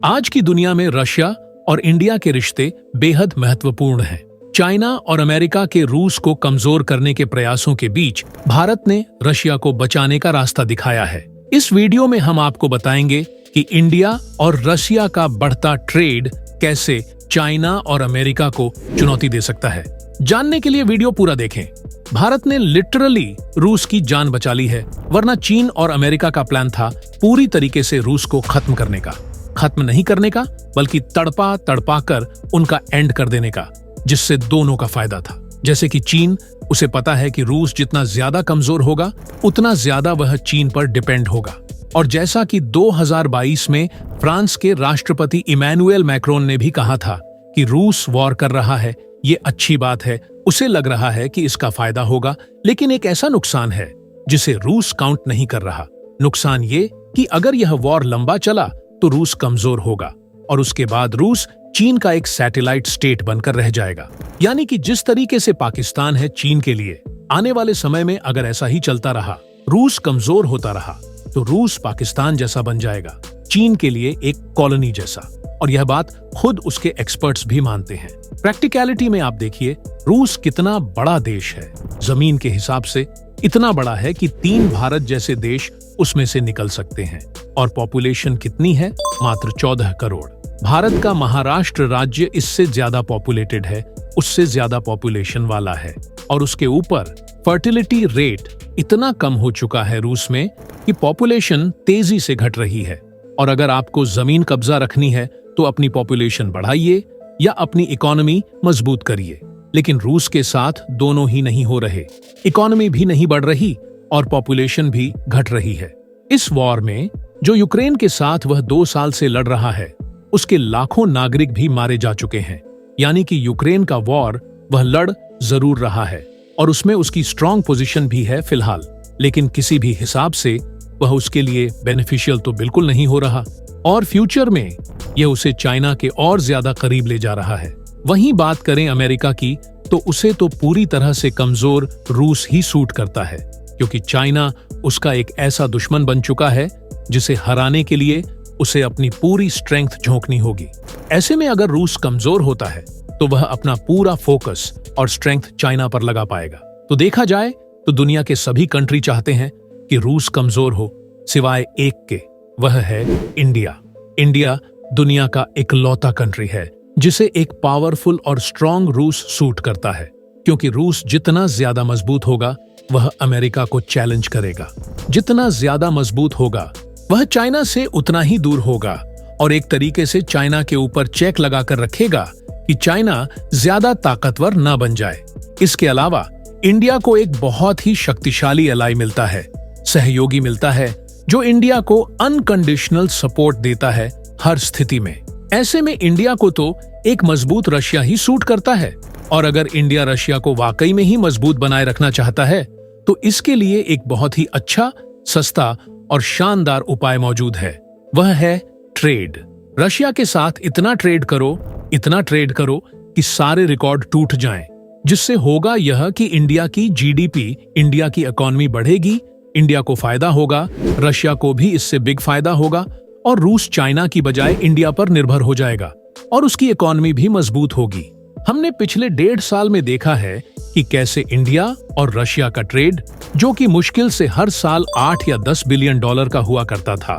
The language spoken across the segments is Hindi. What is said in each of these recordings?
आज की दुनिया में रशिया और इंडिया के रिश्ते बेहद महत्वपूर्ण हैं। चाइना और अमेरिका के रूस को कमजोर करने के प्रयासों के बीच भारत ने रशिया को बचाने का रास्ता दिखाया है। इस वीडियो में हम आपको बताएंगे कि इंडिया और रशिया का बढ़ता ट्रेड कैसे चाइना और अमेरिका को चुनौती दे सकता है। जानने के लिए वीडियो पूरा देखें। भारत ने लिटरली रूस की जान बचा ली है, वरना चीन और अमेरिका का प्लान था पूरी तरीके से रूस को खत्म करने का। खत्म नहीं करने का, बल्कि तड़पा तड़पा कर उनका एंड कर देने का, जिससे दोनों का फायदा था। जैसे कि चीन, उसे पता है कि रूस जितना ज्यादा कमजोर होगा उतना ज्यादा वह चीन पर डिपेंड होगा। और जैसा कि 2022 में फ्रांस के राष्ट्रपति इमैनुएल मैक्रोन ने भी कहा था कि रूस वॉर कर रहा है, ये अच्छी बात है, उसे लग रहा है कि इसका फायदा होगा, लेकिन एक ऐसा नुकसान है जिसे रूस काउंट नहीं कर रहा। नुकसान ये कि अगर यह वॉर लंबा चला तो रूस कमजोर होगा और उसके बाद रूस चीन का एक सैटेलाइट स्टेट बनकर रह जाएगा। यानी कि जिस तरीके से पाकिस्तान है चीन के लिए, आने वाले समय में अगर ऐसा ही चलता रहा, रूस कमजोर होता रहा, तो रूस पाकिस्तान जैसा बन जाएगा, चीन के लिए एक कॉलोनी जैसा। और यह बात खुद उसके एक्सपर्ट्स भी मानते हैं। प्रैक्टिकलिटी में आप देखिए, रूस कितना बड़ा देश है। जमीन के हिसाब से इतना बड़ा है कि 3 भारत जैसे देश उसमें से निकल सकते हैं। और पॉपुलेशन कितनी है? मात्र 14 करोड़। भारत का महाराष्ट्र राज्य इससे ज्यादा पॉपुलेटेड है, उससे ज्यादा पॉपुलेशन वाला है। और उसके ऊपर फर्टिलिटी रेट इतना कम हो चुका है रूस में कि पॉपुलेशन तेजी से घट रही है। और अगर आपको जमीन कब्जा रखनी है तो अपनी पॉपुलेशन बढ़ाइए या अपनी इकोनॉमी मजबूत करिए। लेकिन रूस के साथ दोनों ही नहीं हो रहे। इकोनॉमी भी नहीं बढ़ रही और पॉपुलेशन भी घट रही है। इस वॉर में जो यूक्रेन के साथ वह 2 साल से लड़ रहा है, उसके लाखों नागरिक भी मारे जा चुके हैं। यानी कि यूक्रेन का वॉर वह लड़ जरूर रहा है और उसमें उसकी स्ट्रांग पोजीशन भी है फिलहाल, लेकिन किसी भी हिसाब से वह उसके लिए बेनिफिशियल तो बिल्कुल नहीं हो रहा। और फ्यूचर में यह उसे चाइना के और ज्यादा करीब ले जा रहा है। वहीं बात करें अमेरिका की, तो उसे तो पूरी तरह से कमजोर रूस ही सूट करता है, क्योंकि चाइना उसका एक ऐसा दुश्मन बन चुका है जिसे हराने के लिए उसे अपनी पूरी स्ट्रेंथ झोंकनी होगी। ऐसे में अगर रूस कमजोर होता है तो वह अपना पूरा फोकस और स्ट्रेंथ चाइना पर लगा पाएगा। तो देखा जाए तो दुनिया के सभी कंट्री चाहते हैं कि रूस कमजोर हो, सिवाय एक के, वह है इंडिया। इंडिया दुनिया का इकलौता कंट्री है जिसे एक पावरफुल और स्ट्रांग रूस सूट करता है, क्योंकि रूस जितना ज्यादा मजबूत होगा वह अमेरिका को चैलेंज करेगा। जितना ज्यादा मजबूत होगा वह चाइना से उतना ही दूर होगा और एक तरीके से चाइना के ऊपर चेक लगाकर रखेगा कि चाइना ज्यादा ताकतवर न बन जाए। इसके अलावा इंडिया को एक बहुत ही शक्तिशाली एलाई मिलता है, सहयोगी मिलता है, जो इंडिया को अनकंडीशनल सपोर्ट देता है हर स्थिति में। ऐसे में इंडिया को तो एक मजबूत रशिया ही सूट करता है। और अगर इंडिया रशिया को वाकई में ही मजबूत बनाए रखना चाहता है तो इसके लिए एक बहुत ही अच्छा, सस्ता और शानदार उपाय मौजूद है। वह है ट्रेड। रशिया के साथ इतना ट्रेड करो कि सारे रिकॉर्ड टूट जाएं, जिससे होगा यह कि इंडिया की जीडीपी, इंडिया की इकोनॉमी बढ़ेगी, इंडिया को फायदा होगा, रशिया को भी इससे बिग फायदा होगा और रूस चाइना की बजाय इंडिया पर निर्भर हो जाएगा और उसकी इकोनॉमी भी मजबूत होगी। हमने पिछले 1.5 साल में देखा है कि कैसे इंडिया और रशिया का ट्रेड, जो कि मुश्किल से हर साल 8 या 10 बिलियन डॉलर का हुआ करता था,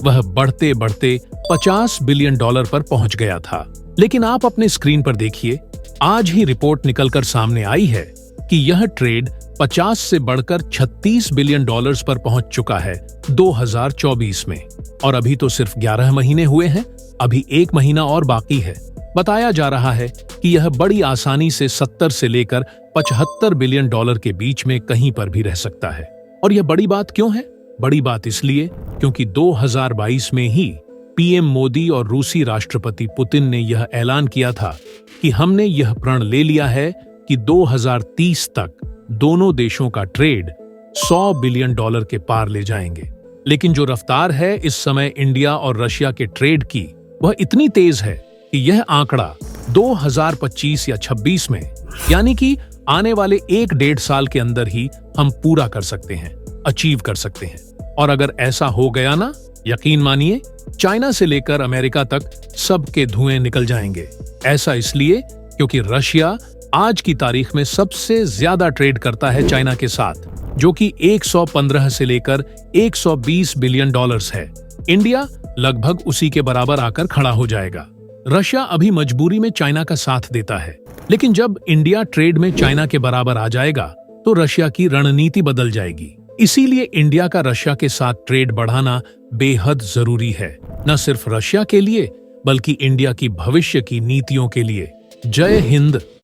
वह बढ़ते बढ़ते 50 बिलियन डॉलर पर पहुंच गया था। लेकिन आप अपने स्क्रीन पर देखिए, आज ही रिपोर्ट निकलकर सामने आई है कि यह ट्रेड 50 से बढ़कर 36 बिलियन डॉलर्स पर पहुंच चुका है 2024 में। और अभी तो सिर्फ 11 महीने हुए हैं, अभी 1 महीना और बाकी है। बताया जा रहा है कि यह बड़ी आसानी से 70 से लेकर 75 बिलियन डॉलर के बीच में कहीं पर भी रह सकता है। और यह बड़ी बात क्यों है? बड़ी बात इसलिए क्योंकि 2022 में ही पीएम मोदी और रूसी राष्ट्रपति पुतिन ने यह ऐलान किया था कि हमने यह प्रण ले लिया है कि 2030 तक दोनों देशों का ट्रेड 100 बिलियन डॉलर के पार ले जाएंगे। लेकिन जो रफ्तार है इस समय इंडिया और रशिया के ट्रेड की, वह इतनी तेज है कि यह आंकड़ा 2025 या 26 में, यानी कि आने वाले 1-1.5 साल के अंदर ही हम पूरा कर सकते हैं, अचीव कर सकते हैं। और अगर ऐसा हो गया ना, यकीन मानिए चाइना से लेकर अमेरिका तक सबके धुएं निकल जाएंगे। ऐसा इसलिए क्योंकि रशिया आज की तारीख में सबसे ज्यादा ट्रेड करता है चाइना के साथ, जो कि 115 से लेकर 120 बिलियन डॉलर्स है। इंडिया लगभग उसी के बराबर आकर खड़ा हो जाएगा। रशिया अभी मजबूरी में चाइना का साथ देता है, लेकिन जब इंडिया ट्रेड में चाइना के बराबर आ जाएगा तो रशिया की रणनीति बदल जाएगी। इसीलिए इंडिया का रशिया के साथ ट्रेड बढ़ाना बेहद जरूरी है, न सिर्फ रशिया के लिए बल्कि इंडिया की भविष्य की नीतियों के लिए। जय हिंद।